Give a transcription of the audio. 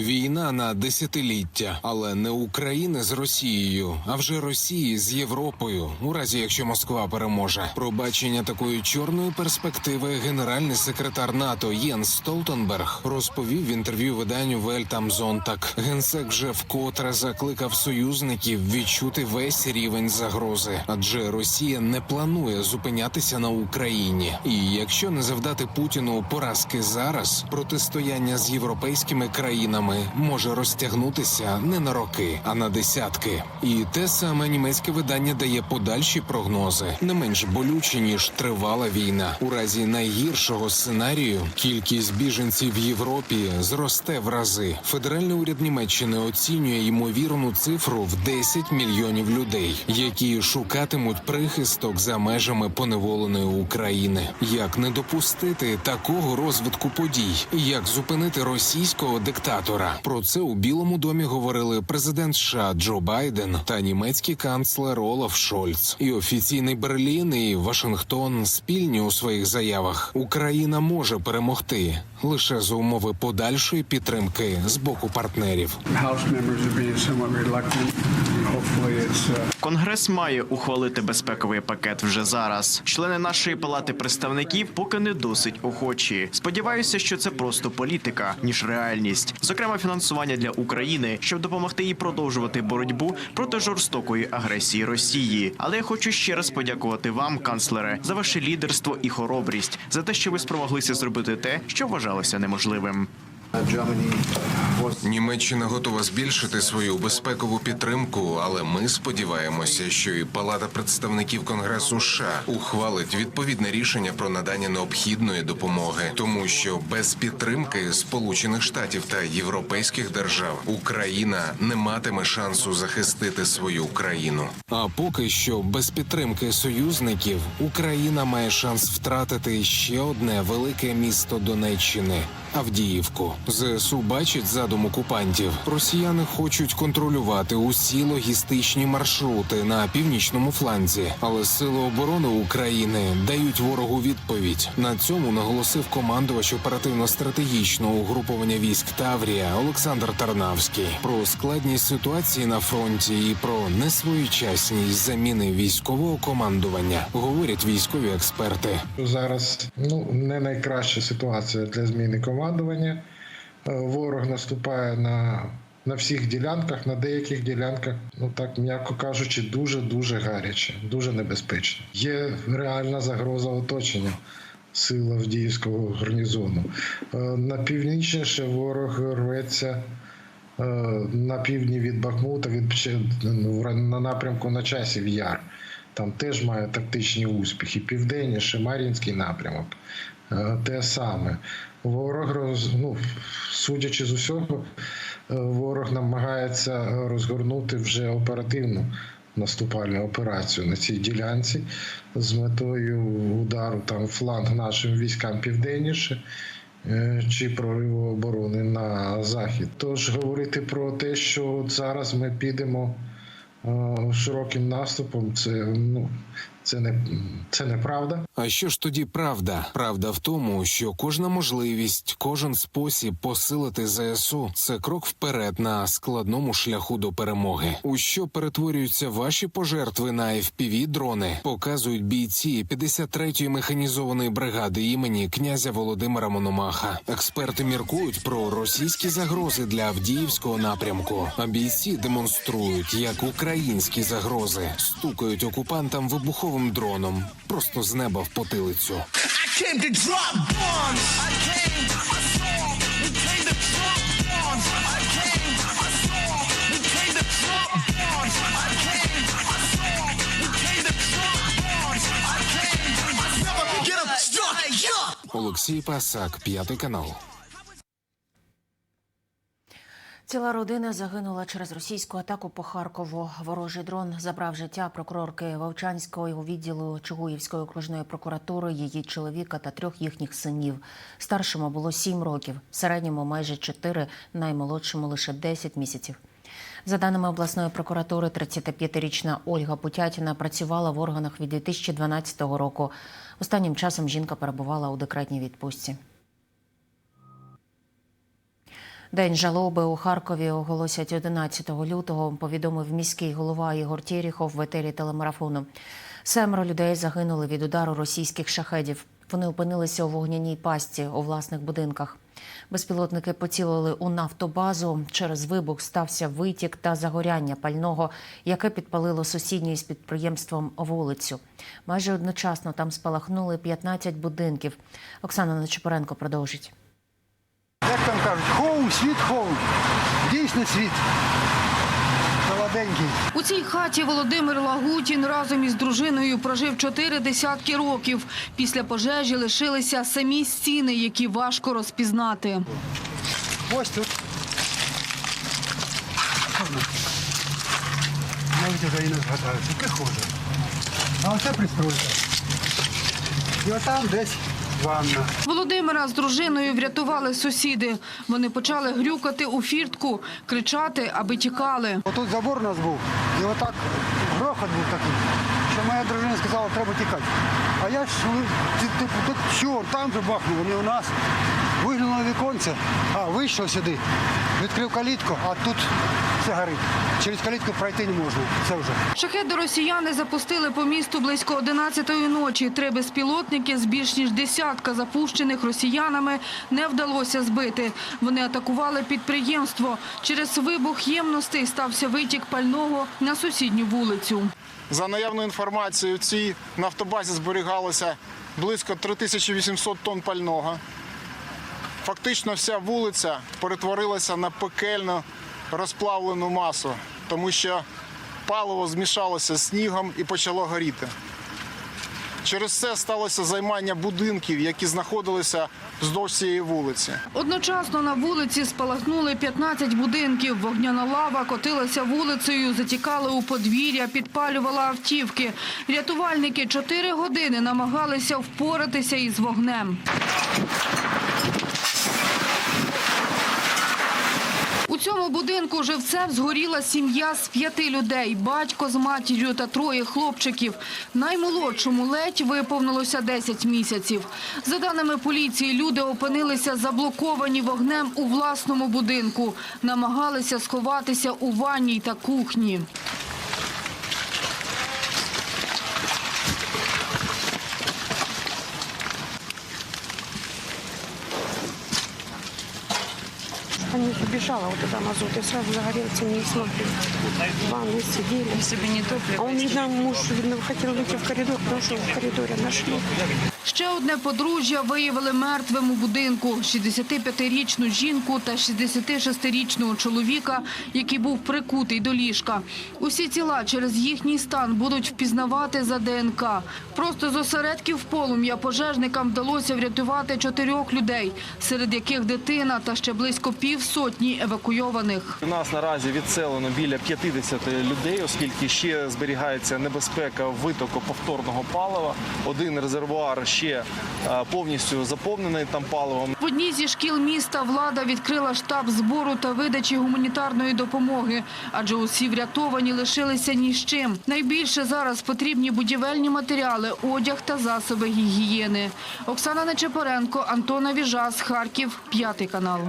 Війна на десятиліття, але не України з Росією, а вже Росії з Європою, у разі якщо Москва переможе. Про бачення такої чорної перспективи генеральний секретар НАТО Єнс Столтенберг розповів в інтерв'ю виданню Welt am Sonntag. Генсек вже вкотре закликав союзників відчути весь рівень загрози, адже Росія не планує зупинятися на Україні. І якщо не завдати Путіну поразки зараз, протистояння з європейськими країнами може розтягнутися не на роки, а на десятки. І те саме німецьке видання дає подальші прогнози, не менш болючі, ніж тривала війна. У разі найгіршого сценарію кількість біженців в Європі зросте в рази. Федеральний уряд Німеччини оцінює ймовірну цифру в 10 мільйонів людей, які шукатимуть прихисток за межами поневоленої України. Як не допустити такого розвитку подій? Як зупинити російського диктатора? Про це у Білому домі говорили президент США Джо Байден та німецький канцлер Олаф Шольц. І офіційний Берлін, і Вашингтон спільні у своїх заявах. Україна може перемогти лише за умови подальшої підтримки з боку партнерів. Конгрес має ухвалити безпековий пакет вже зараз. Члени нашої палати представників поки не досить охочі. Сподіваюся, що це просто політика, ніж реальність. Зокрема, фінансування для України, щоб допомогти їй продовжувати боротьбу проти жорстокої агресії Росії. Але я хочу ще раз подякувати вам, канцлере, за ваше лідерство і хоробрість, за те, що ви спромоглися зробити те, що вважалося неможливим. Німеччина готова збільшити свою безпекову підтримку, але ми сподіваємося, що і Палата представників Конгресу США ухвалить відповідне рішення про надання необхідної допомоги, тому що без підтримки Сполучених Штатів та європейських держав Україна не матиме шансу захистити свою країну. А поки що без підтримки союзників Україна має шанс втратити ще одне велике місто Донеччини – Авдіївку. ЗСУ бачить задум окупантів. Росіяни хочуть контролювати усі логістичні маршрути на північному фланзі, але Сили оборони України дають ворогу відповідь. На цьому наголосив командувач оперативно-стратегічного угруповання військ Таврія Олександр Тарнавський. Про складність ситуації на фронті і про несвоєчасність заміни військового командування говорять військові експерти. Зараз не найкраща ситуація для зміни командування. Ворог наступає на всіх ділянках, на деяких ділянках, так м'яко кажучи, дуже гаряче, дуже небезпечно. Є реальна загроза оточення сил Авдіївського гарнізону. На північніше ворог рветься на півдні від Бахмута, на напрямку на Часів Яр. Там теж має тактичні успіхи. Південніше, Мар'їнський напрямок. Те саме. Ворог, судячи з усього, ворог намагається розгорнути вже оперативну наступальну операцію на цій ділянці з метою удару там фланг нашим військам південніше чи прориву оборони на захід. Тож говорити про те, що зараз ми підемо широким наступом, це неправда. А що ж тоді правда? Правда в тому, що кожна можливість, кожен спосіб посилити ЗСУ – це крок вперед на складному шляху до перемоги. У що перетворюються ваші пожертви на FPV-дрони, показують бійці 53-ї механізованої бригади імені князя Володимира Мономаха. Експерти міркують про російські загрози для Авдіївського напрямку, а бійці демонструють, як українські загрози стукають окупантам вибуховим дроном просто з неба в потилицю. Олексій Пасак, 5 канал. Ціла родина загинула через російську атаку по Харкову. Ворожий дрон забрав життя прокурорки Вовчанського відділу Чугуївської окружної прокуратури, її чоловіка та 3 їхніх синів. Старшому було 7 років, середньому майже 4, наймолодшому лише 10 місяців. За даними обласної прокуратури, 35-річна Ольга Путятіна працювала в органах від 2012 року. Останнім часом жінка перебувала у декретній відпустці. День жалоби у Харкові оголосять 11 лютого, повідомив міський голова Ігор Терехов в етері телемарафону. 7 людей загинули від удару російських шахедів. Вони опинилися у вогняній пастці у власних будинках. Безпілотники поцілили у нафтобазу. Через вибух стався витік та загоряння пального, яке підпалило сусідню із підприємством вулицю. Майже одночасно там спалахнули 15 будинків. Оксана Нечипоренко продовжить. Як там кажуть, хоум, світ хоум. Дійсно світ. Солоденький. У цій хаті Володимир Лагутін разом із дружиною прожив 4 десятки років. Після пожежі лишилися самі стіни, які важко розпізнати. Ось тут. Навіть вже і не згадаюся. Прихожа. А оце пристройка. І отам десь ванна. Володимира з дружиною врятували сусіди. Вони почали грюкати у фіртку, кричати, аби тікали. Отут забор у нас був. І отак грохот був такий, що моя дружина сказала, треба тікати. А я ж, типу, тут що, там же бахнуло, не у нас. Виглянув на віконце, вийшов сюди, відкрив калітку, а тут все горить. Через калітку пройти не можна, це вже. Шахеди росіяни запустили по місту близько 11-ї ночі. 3 безпілотники з більш ніж десятка запущених росіянами не вдалося збити. Вони атакували підприємство. Через вибух ємностей стався витік пального на сусідню вулицю. За наявною інформацією, в цій нафтобазі зберігалося близько 3800 тонн пального. Фактично вся вулиця перетворилася на пекельну розплавлену масу, тому що паливо змішалося з снігом і почало горіти. Через це сталося займання будинків, які знаходилися вздовж цієї вулиці. Одночасно на вулиці спалахнули 15 будинків. Вогняна лава котилася вулицею, затікала у подвір'я, підпалювала автівки. Рятувальники 4 години намагалися впоратися із вогнем. У цьому будинку живцем згоріла сім'я з 5 людей. Батько з матір'ю та 3 хлопчиків. Наймолодшому ледь виповнилося 10 місяців. За даними поліції, люди опинилися заблоковані вогнем у власному будинку. Намагалися сховатися у ванній та кухні. Они убежала вот туда на зод, и сразу загорелся, не смотрели. В ванной сидели. Себе не топливо. А он, видно, муж, видно, хотел выйти в коридор, потому что в коридоре нашли. Ще одне подружжя виявили мертвим у будинку. 65-річну жінку та 66-річного чоловіка, який був прикутий до ліжка. Усі тіла через їхній стан будуть впізнавати за ДНК. Просто з осередків полум'я пожежникам вдалося врятувати 4 людей, серед яких дитина та ще близько півсотні евакуйованих. У нас наразі відселено біля 50 людей, оскільки ще зберігається небезпека витоку повторного палива. Один резервуар ще повністю заповнений там паливом. В одній зі шкіл міста влада відкрила штаб збору та видачі гуманітарної допомоги, адже усі врятовані лишилися ні з чим. Найбільше зараз потрібні будівельні матеріали, одяг та засоби гігієни. Оксана Нечипоренко, Антон Авіжас, Харків, 5 канал.